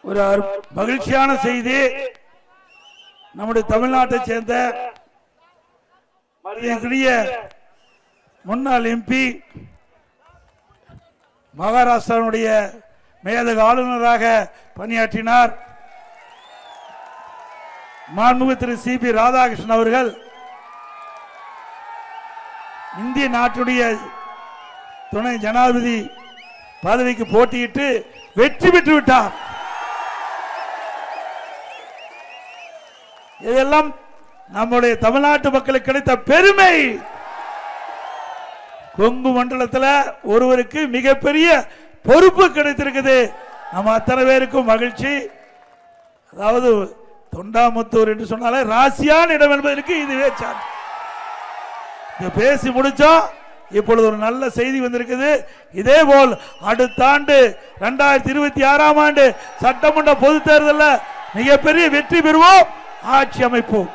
ஒரு மகிழ்ச்சியான செய்தி. நம்முடைய தமிழ்நாட்டை சேர்ந்த முன்னாள் எம்பி, மகாராஷ்டிராவுடைய மேதக ஆளுநராக பணியாற்றினார் மாண்புமிகு திரு சி.பி. ராதாகிருஷ்ணன் அவர்கள் இந்திய நாட்டுடைய துணை ஜனாதிபதி பதவிக்கு போட்டியிட்டு வெற்றி பெற்று விட்டார். இதெல்லாம் நம்முடைய தமிழ்நாட்டு மக்களுக்கு கிடைத்த பெருமை. கொங்கு மண்டலத்தில் ஒருவருக்கு மிகப்பெரிய பொறுப்பு கிடைத்திருக்குது. நம்ம அத்தனை பேருக்கும் மகிழ்ச்சி. அதாவது தொண்டாமுத்தூர் என்று சொன்னாலே ராசியான இடம் என்பதற்கு இதுவே சான்று. பேசி முடிச்சோம். இப்பொழுது ஒரு நல்ல செய்தி வந்திருக்குது. இதேபோல் அடுத்த ஆண்டு 2026 ஆண்டு சட்டமன்ற பொதுத் தேர்தலில் மிகப்பெரிய வெற்றி பெறுவோம், ஆட்சி அமைப்போம்.